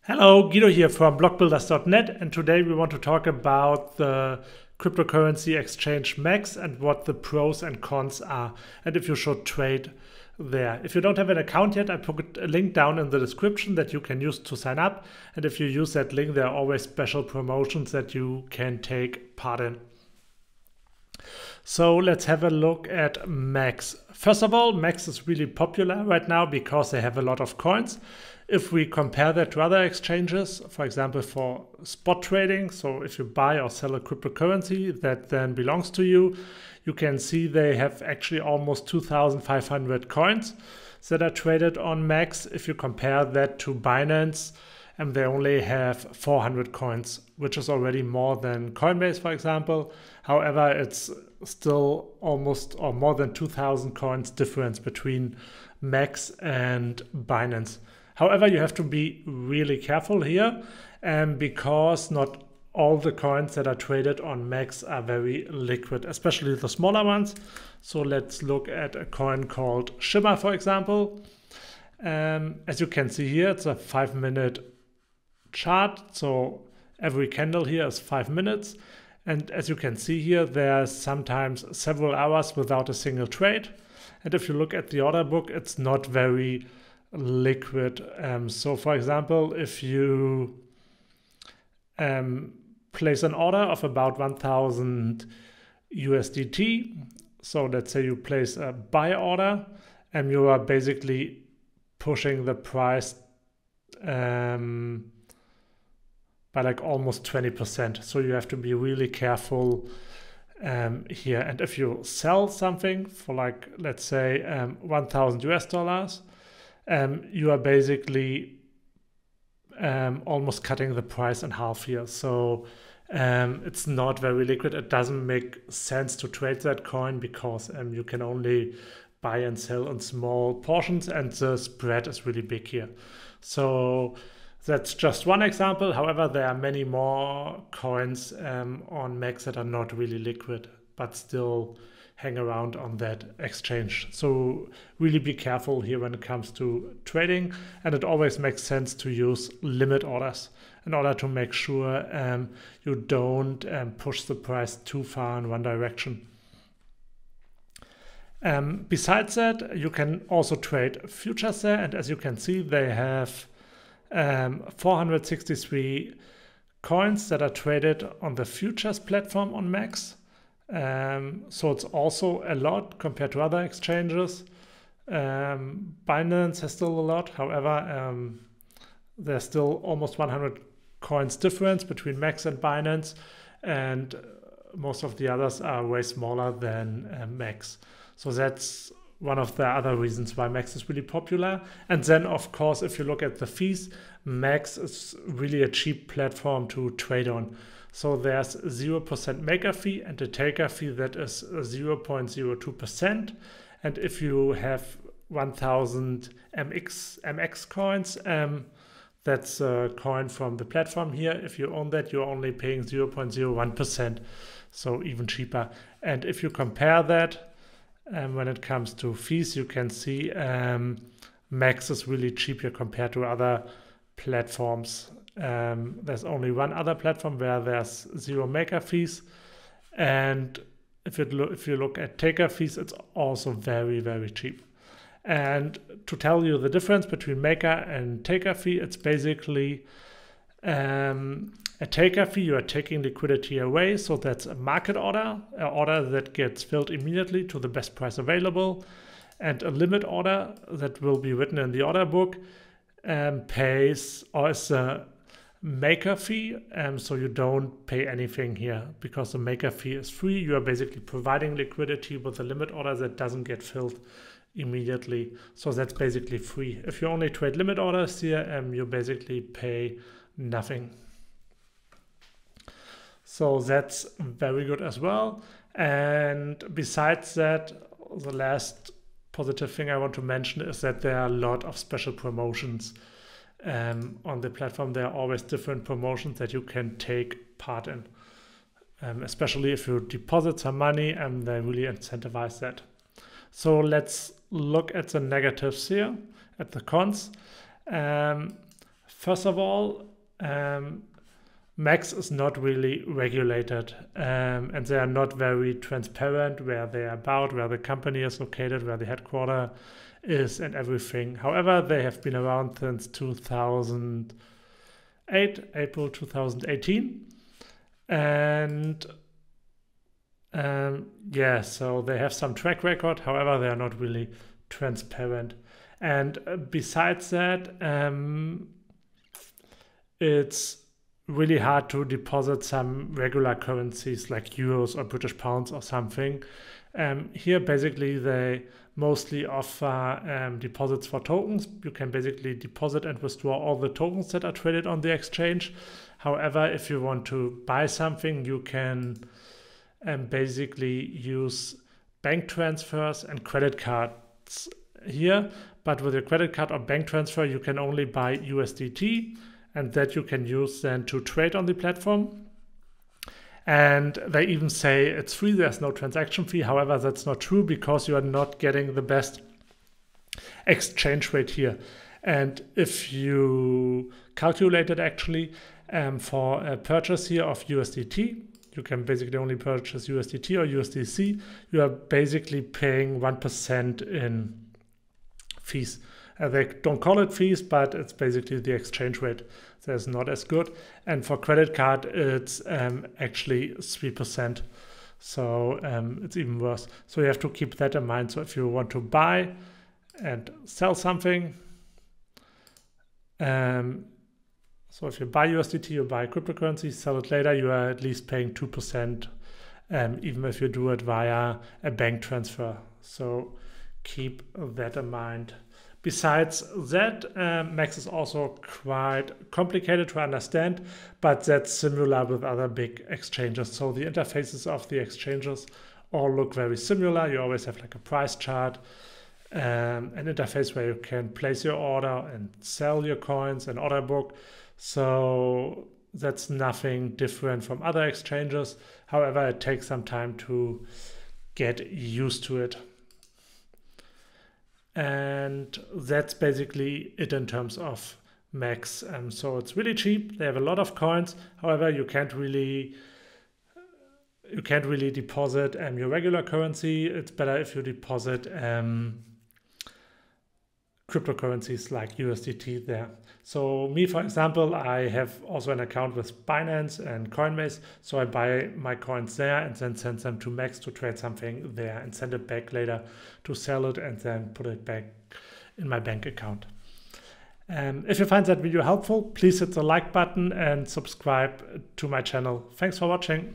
Hello, Guido here from blockbuilders.net, and today we want to talk about the cryptocurrency exchange MEXC and what the pros and cons are, and if you should trade there. If you don't have an account yet, I put a link down in the description that you can use to sign up, and if you use that link, there are always special promotions that you can take part in. So let's have a look at MEXC. First of all, MEXC is really popular right now because they have a lot of coins. If we compare that to other exchanges, for example, for spot trading, so if you buy or sell a cryptocurrency that then belongs to you, you can see they have actually almost 2,500 coins that are traded on MEXC. If you compare that to Binance, and they only have 400 coins, which is already more than Coinbase, for example. However, it's still almost or more than 2,000 coins difference between MEXC and Binance. However, you have to be really careful here because not all the coins that are traded on MEXC are very liquid, especially the smaller ones. So let's look at a coin called Shimmer, for example. As you can see here, it's a 5-minute chart. So every candle here is 5 minutes. And as you can see here, there's sometimes several hours without a single trade. And if you look at the order book, it's not very liquid. So for example, if you place an order of about 1,000 USDT, so let's say you place a buy order and you are basically pushing the price by like almost 20%. So you have to be really careful here. And if you sell something for like, let's say 1,000 US dollars, you are basically almost cutting the price in half here. So it's not very liquid. It doesn't make sense to trade that coin because you can only buy and sell in small portions and the spread is really big here. So that's just one example. However, there are many more coins on MEXC that are not really liquid, but still hang around on that exchange. So really be careful here when it comes to trading. And it always makes sense to use limit orders in order to make sure you don't push the price too far in one direction. Besides that, you can also trade futures there. And as you can see, they have 463 coins that are traded on the futures platform on MEXC. So it's also a lot compared to other exchanges. Binance has still a lot. However, there's still almost 100 coins difference between MEXC and Binance, and most of the others are way smaller than MEXC. So that's one of the other reasons why MEXC is really popular. And then, of course, if you look at the fees, MEXC is really a cheap platform to trade on. So there's 0% maker fee and a taker fee that is 0.02%. And if you have 1,000 MEXC coins, that's a coin from the platform here. If you own that, you're only paying 0.01%, so even cheaper. And if you compare that, when it comes to fees, you can see MEXC is really cheap here compared to other platforms. There's only one other platform where there's 0 maker fees, and if you look at taker fees, it's also very, very cheap. And to tell you the difference between maker and taker fee, it's basically a taker fee, you are taking liquidity away, so that's a market order, an order that gets filled immediately to the best price available, and a limit order that will be written in the order book pays or is a maker fee, so you don't pay anything here because the maker fee is free. You are basically providing liquidity with a limit order that doesn't get filled immediately, so that's basically free. If you only trade limit orders here, you basically pay nothing. So that's very good as well. And besides that, the last positive thing I want to mention is that there are a lot of special promotions on the platform. There are always different promotions that you can take part in, especially if you deposit some money, and they really incentivize that. So let's look at the negatives here, at the cons. First of all, MEXC is not really regulated, and they are not very transparent where they are about, where the company is located, where the headquarter is, and everything. However, they have been around since 2008, April 2018, and yeah, so they have some track record. However, they are not really transparent. And besides that, it's really hard to deposit some regular currencies like euros or British pounds or something. Here, basically, they mostly offer deposits for tokens. You can basically deposit and withdraw all the tokens that are traded on the exchange. However, if you want to buy something, you can basically use bank transfers and credit cards here. But with a credit card or bank transfer, you can only buy USDT, and that you can use then to trade on the platform. And they even say it's free, there's no transaction fee. However, that's not true because you are not getting the best exchange rate here. And if you calculate it actually for a purchase here of USDT, you can basically only purchase USDT or USDC. You are basically paying 1% in fees. They don't call it fees, but it's basically the exchange rate that's not as good. And for credit card, it's actually 3%. So it's even worse. So you have to keep that in mind. So if you want to buy and sell something, so if you buy USDT, you buy cryptocurrency, sell it later, you are at least paying 2%, even if you do it via a bank transfer. So keep that in mind. Besides that, MEXC is also quite complicated to understand, but that's similar with other big exchanges. So the interfaces of the exchanges all look very similar. You always have like a price chart, an interface where you can place your order and sell your coins, an order book. So that's nothing different from other exchanges. However, it takes some time to get used to it. And that's basically it in terms of MEXC. So it's really cheap. They have a lot of coins. However, you can't really deposit your regular currency. It's better if you deposit cryptocurrencies like USDT there. So me, for example, I have also an account with Binance and Coinbase. So I buy my coins there and then send them to MEXC to trade something there and send it back later to sell it and then put it back in my bank account. If you find that video helpful, please hit the like button and subscribe to my channel. Thanks for watching.